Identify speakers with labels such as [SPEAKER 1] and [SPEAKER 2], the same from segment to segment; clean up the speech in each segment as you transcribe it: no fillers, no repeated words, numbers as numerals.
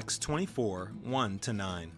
[SPEAKER 1] Acts 24, 1-9.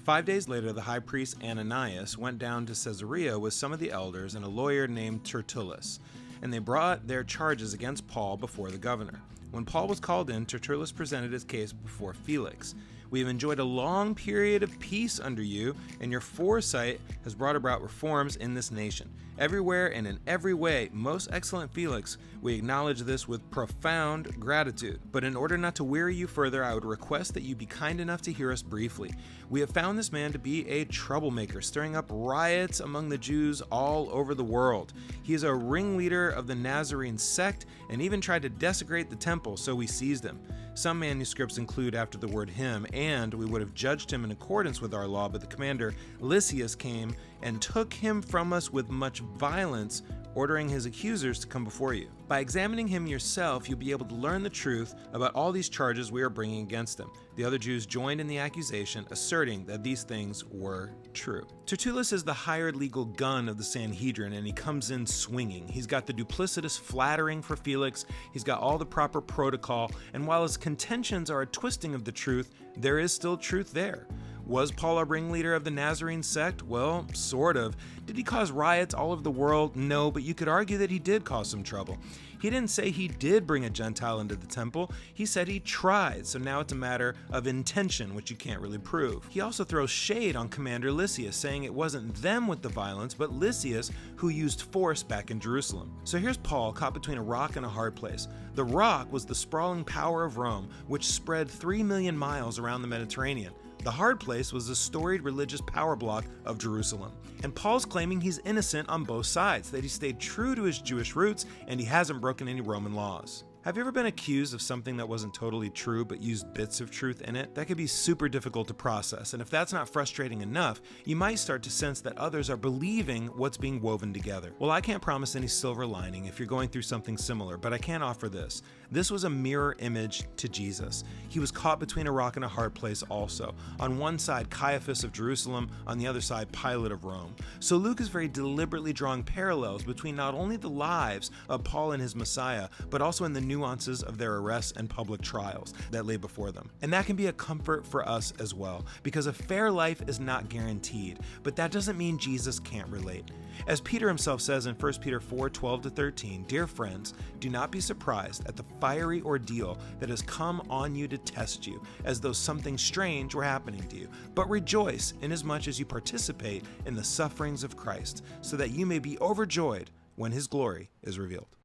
[SPEAKER 1] 5 days later, the high priest Ananias went down to Caesarea with some of the elders and a lawyer named Tertullus, and they brought their charges against Paul before the governor. When Paul was called in, Tertullus presented his case before Felix. We have enjoyed a long period of peace under you, and your foresight has brought about reforms in this nation. Everywhere and in every way, most excellent Felix, we acknowledge this with profound gratitude. But in order not to weary you further, I would request that you be kind enough to hear us briefly. We have found this man to be a troublemaker, stirring up riots among the Jews all over the world. He is a ringleader of the Nazarene sect and even tried to desecrate the temple, so we seized him. Some manuscripts include after the word him, and we would have judged him in accordance with our law, but the commander Lysias came and took him from us with much violence, ordering his accusers to come before you. By examining him yourself, you'll be able to learn the truth about all these charges we are bringing against him. The other Jews joined in the accusation, asserting that these things were true. Tertullus is the hired legal gun of the Sanhedrin, and he comes in swinging. He's got the duplicitous flattering for Felix, he's got all the proper protocol, and while his contentions are a twisting of the truth, there is still truth there. Was Paul a ringleader of the Nazarene sect? Well, sort of. Did he cause riots all over the world? No, but you could argue that he did cause some trouble. He didn't say he did bring a Gentile into the temple. He said he tried, so now it's a matter of intention, which you can't really prove. He also throws shade on Commander Lysias, saying it wasn't them with the violence, but Lysias who used force back in Jerusalem. So here's Paul caught between a rock and a hard place. The rock was the sprawling power of Rome, which spread 3 million miles around the Mediterranean. The hard place was the storied religious power block of Jerusalem. And Paul's claiming he's innocent on both sides, that he stayed true to his Jewish roots and he hasn't broken any Roman laws. Have you ever been accused of something that wasn't totally true but used bits of truth in it? That could be super difficult to process, and if that's not frustrating enough, you might start to sense that others are believing what's being woven together. Well, I can't promise any silver lining if you're going through something similar, but I can offer this. This was a mirror image to Jesus. He was caught between a rock and a hard place also. On one side, Caiaphas of Jerusalem, on the other side, Pilate of Rome. So Luke is very deliberately drawing parallels between not only the lives of Paul and his Messiah, but also in the nuances of their arrests and public trials that lay before them. And that can be a comfort for us as well, because a fair life is not guaranteed, but that doesn't mean Jesus can't relate. As Peter himself says in 1 Peter 4:12-13, "Dear friends, do not be surprised at the fiery ordeal that has come on you to test you, as though something strange were happening to you, but rejoice inasmuch as you participate in the sufferings of Christ, so that you may be overjoyed when his glory is revealed."